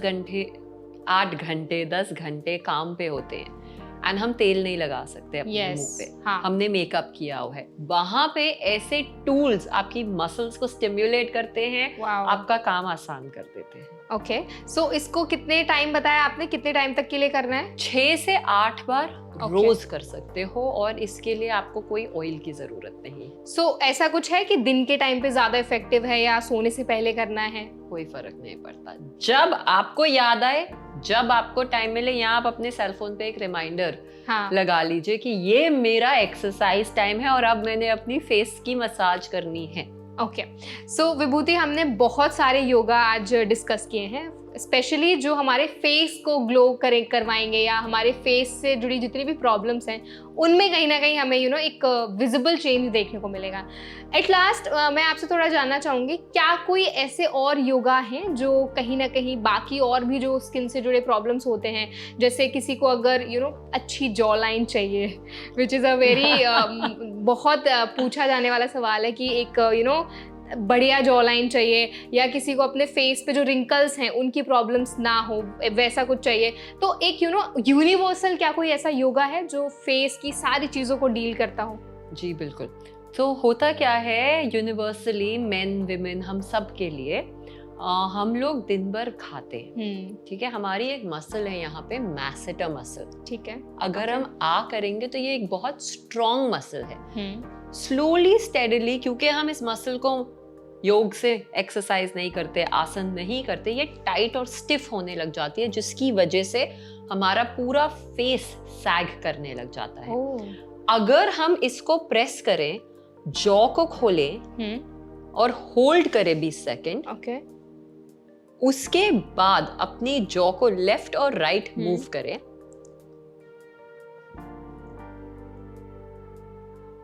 घंटे काम पे होते हैं एंड हम तेल नहीं लगा सकते अपने मुंह पे, हमने मेकअप किया हुआ है। वहां पे ऐसे टूल्स आपकी मसल्स को स्टिम्युलेट करते हैं, आपका काम आसान कर देते हैं। ओके, सो इसको कितने टाइम बताया आपने, कितने टाइम तक के लिए करना है? 6 से 8 बार रोज कर सकते हो, और इसके लिए आपको कोई ऑयल की जरूरत नहीं। सो ऐसा कुछ है कि दिन के टाइम पे ज्यादा इफेक्टिव है या सोने से पहले करना है? कोई फर्क नहीं पड़ता, जब आपको याद आए, जब आपको टाइम मिले। यहाँ आप अपने सेल फोन पे एक रिमाइंडर लगा लीजिए कि ये मेरा एक्सरसाइज टाइम है और अब मैंने अपनी फेस की मसाज करनी है। ओके, सो विभूति, हमने बहुत सारे योगा आज डिस्कस किए हैं, स्पेशली जो हमारे फेस को ग्लो करवाएंगे या हमारे फेस से जुड़ी जितनी भी प्रॉब्लम्स हैं उनमें कहीं ना कहीं हमें एक विजिबल चेंज देखने को मिलेगा। एट लास्ट मैं आपसे थोड़ा जानना चाहूँगी, क्या कोई ऐसे और योगा हैं जो कहीं ना कहीं बाकी और भी जो स्किन से जुड़े प्रॉब्लम्स होते हैं, जैसे किसी को अगर अच्छी जॉ लाइन चाहिए, विच इज़ अ वेरी बहुत पूछा जाने वाला सवाल है कि एक बढ़िया जॉ लाइन चाहिए, या किसी को अपने फेस पे जो रिंकल्स हैं उनकी प्रॉब्लम्स ना हो, वैसा कुछ चाहिए, तो एक यूनिवर्सल क्या कोई ऐसा योगा है जो फेस की सारी चीज़ों को डील करता हो? जी बिल्कुल। तो होता क्या है, यूनिवर्सली मेन विमेन हम सब के लिए हम लोग दिन भर खाते हैं, ठीक है। हमारी एक मसल है यहाँ पे, मैसेटर मसल, ठीक है। अगर हम करेंगे तो ये एक बहुत स्ट्रॉन्ग मसल है। स्लोली स्टेडली, क्योंकि हम इस मसल को योग से एक्सरसाइज नहीं करते, आसन नहीं करते, ये टाइट और स्टिफ होने लग जाती है, जिसकी वजह से हमारा पूरा फेस सैग करने लग जाता है। अगर हम इसको प्रेस करें, जॉ को खोलें और होल्ड करें 20 सेकेंड, उसके बाद अपनी जॉ को लेफ्ट और राइट मूव करें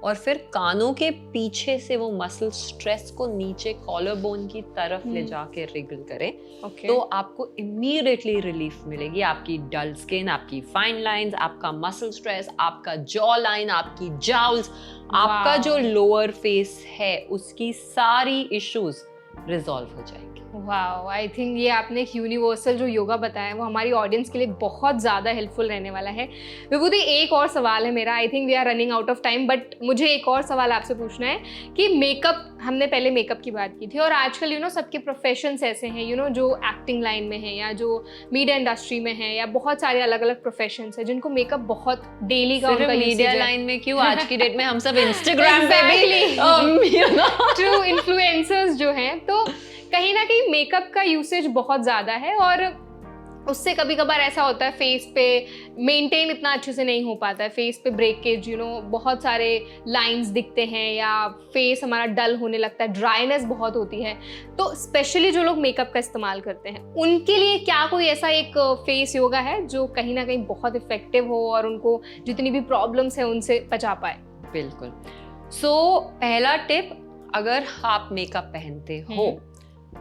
और फिर कानों के पीछे से वो मसल स्ट्रेस को नीचे कॉलर बोन की तरफ ले जाके रिगल करें, तो आपको इमीडिएटली रिलीफ मिलेगी। आपकी डल स्किन, आपकी फाइन लाइंस, आपका मसल स्ट्रेस, आपका जॉ लाइन, आपकी जाउल्स, आपका जो लोअर फेस है उसकी सारी इश्यूज रिजॉल्व हो जाएंगे। वाओ, आई थिंक ये आपने एक यूनिवर्सल जो योगा बताया वो हमारी ऑडियंस के लिए बहुत ज़्यादा हेल्पफुल रहने वाला है। विभूति, एक और सवाल है मेरा, I think we are running out of time, but मुझे एक और सवाल आपसे पूछना है कि मेकअप, हमने पहले मेकअप की बात की थी और आजकल सबके प्रोफेशंस ऐसे हैं जो एक्टिंग लाइन में है या जो मीडिया इंडस्ट्री में है या बहुत सारे अलग अलग प्रोफेशंस हैं जिनको मेकअप बहुत डेली का उनका मीडिया लाइन में क्यों, आज की डेट में हम सब इंस्टाग्राम पे भी ट्रू इन्फ्लुएंसर्स जो हैं, तो कहीं ना कहीं मेकअप का यूसेज बहुत ज़्यादा है और उससे कभी कभार ऐसा होता है फेस पे मेंटेन इतना अच्छे से नहीं हो पाता है, फेस पे ब्रेकेज, बहुत सारे लाइंस दिखते हैं या फेस हमारा डल होने लगता है, ड्राइनेस बहुत होती है। तो स्पेशली जो लोग मेकअप का इस्तेमाल करते हैं उनके लिए क्या कोई ऐसा एक फेस योगा है जो कहीं ना कहीं बहुत इफेक्टिव हो और उनको जितनी भी प्रॉब्लम्स है उनसे बचा पाए? बिल्कुल। पहला टिप, अगर आप मेकअप पहनते हो,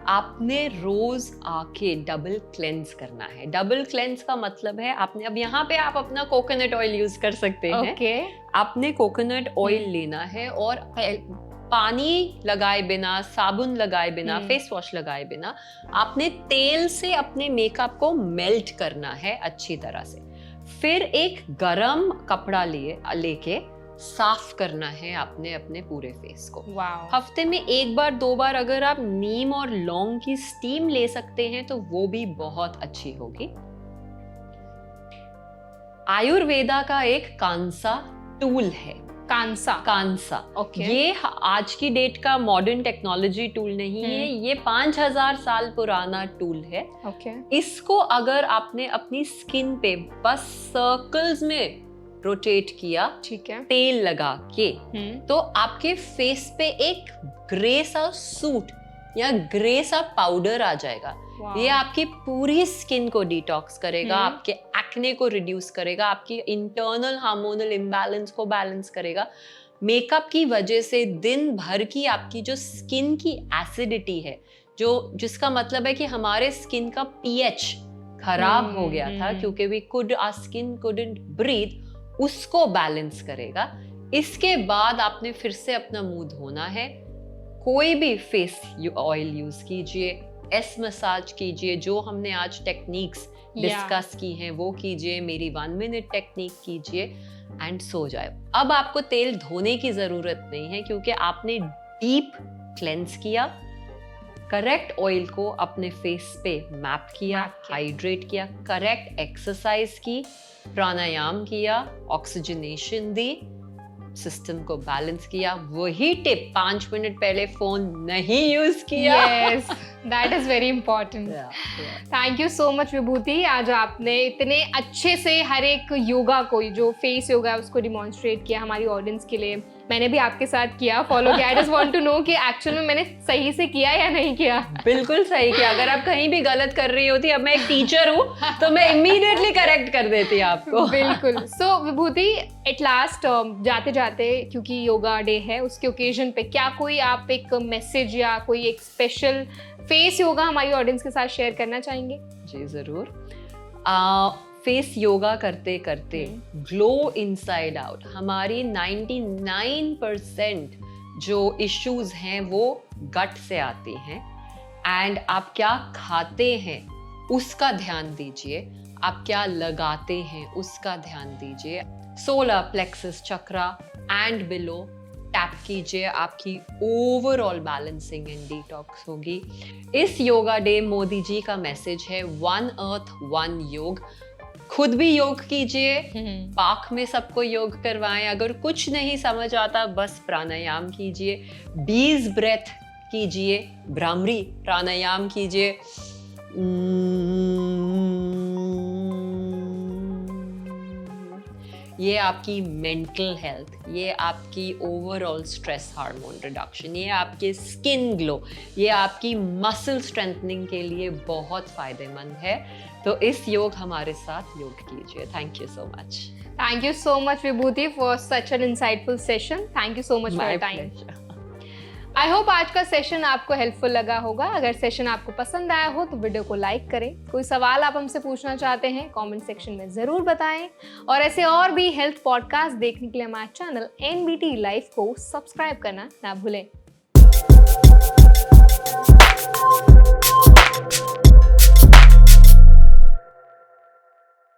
आपने रोज आके डबल क्लेंस करना है। डबल क्लेंस का मतलब है आपने, अब यहाँ पे आप अपना कोकोनट ऑयल यूज कर सकते हैं। आपने कोकोनट ऑयल लेना है और पानी लगाए बिना, साबुन लगाए बिना, फेस वॉश लगाए बिना आपने तेल से अपने मेकअप को मेल्ट करना है अच्छी तरह से। फिर एक गरम कपड़ा लेके साफ करना है आपने अपने पूरे फेस को। हफ्ते में 1 बार 2 बार अगर आप नीम और लौंग की स्टीम ले सकते हैं तो वो भी बहुत अच्छी होगी। आयुर्वेदा का एक कांसा टूल है, कांसा। ये आज की डेट का मॉडर्न टेक्नोलॉजी टूल नहीं है, ये 5000 साल पुराना टूल है। इसको अगर आपने अपनी स्किन पे बस सर्कल्स में रोटेट किया, ठीक है, तेल लगा के, तो आपके फेस पे एक ग्रे सा सूट या ग्रे सा पाउडर आ जाएगा। ये आपकी पूरी स्किन को डिटॉक्स करेगा, आपके एक्ने को रिड्यूस करेगा, आपकी इंटरनल हार्मोनल इम्बैलेंस को बैलेंस करेगा। मेकअप की वजह से दिन भर की आपकी जो स्किन की एसिडिटी है, जिसका मतलब है कि हमारे स्किन का पीएच खराब हो गया था क्योंकि आवर स्किन कुडंट ब्रीथ, उसको बैलेंस करेगा। इसके बाद आपने फिर से अपना मुंह धोना है। कोई भी फेस ऑयल यूज कीजिए, एस मसाज कीजिए, जो हमने आज टेक्निक्स डिस्कस की हैं वो कीजिए, मेरी 1 मिनट टेक्निक कीजिए एंड सो जाए। अब आपको तेल धोने की जरूरत नहीं है क्योंकि आपने डीप क्लेंस किया, करेक्ट ऑयल को अपने फेस पे मैप किया, हाइड्रेट किया, करेक्ट एक्सरसाइज की, प्राणायाम किया, ऑक्सीजनेशन दी, सिस्टम को बैलेंस किया। वही टिप 5 मिनट पहले फोन नहीं यूज किया। Yes, that is very important. Thank you so much विभूति, आज आपने इतने अच्छे से हर एक योगा को, जो फेस योगा है उसको डिमॉन्स्ट्रेट किया हमारी ऑडियंस के लिए। मैंने भी आपके साथ किया, फॉलो किया। I just want to know कि एक्चुअल में मैंने सही से किया या नहीं किया। बिल्कुल सही किया। अगर आप कहीं भी गलत कर रही होती, अब मैं एक टीचर हूँ तो मैं इमीडिएटली करेक्ट कर देती आपको। बिल्कुल। सो विभूति, एट लास्ट जाते जाते, क्योंकि योगा डे है, उसके ओकेजन पे क्या कोई आप एक मैसेज या कोई एक स्पेशल फेस योगा हमारी ऑडियंस के साथ शेयर करना चाहेंगे? जी जरूर। फेस योगा करते करते ग्लो इनसाइड आउट, हमारी 99% जो इश्यूज हैं वो गट से आती हैं। एंड आप क्या खाते हैं उसका ध्यान दीजिए, आप क्या लगाते हैं उसका ध्यान दीजिए। Solar plexus chakra and below tap कीजिए, आपकी ओवरऑल बैलेंसिंग एंड डिटॉक्स होगी। इस योगा डे मोदी जी का मैसेज है वन अर्थ वन योग। खुद भी योग कीजिए, पार्क में सबको योग करवाएं। अगर कुछ नहीं समझ आता बस प्राणायाम कीजिए, 20 ब्रेथ कीजिए, भ्रामरी प्राणायाम कीजिए। ये आपकी मेंटल हेल्थ, ये आपकी ओवरऑल स्ट्रेस हार्मोन रिडक्शन, ये आपके स्किन ग्लो, ये आपकी मसल स्ट्रेंथनिंग के लिए बहुत फायदेमंद है। तो इस योग हमारे साथ योग कीजिए। Thank you so much. Thank you so much, Vibhuti, for such an insightful session. Thank you so much for your time. I hope आज का सेशन आपको हेल्पफुल लगा होगा। अगर सेशन आपको पसंद आया हो तो वीडियो को लाइक करें। कोई सवाल आप हमसे पूछना चाहते हैं कमेंट सेक्शन में ज़रूर बताएं। और ऐसे और भी हेल्थ पॉडकास्ट देखने के लिए हमारे चैनल NBT लाइफ को सब्सक्राइब करना ना भूलें।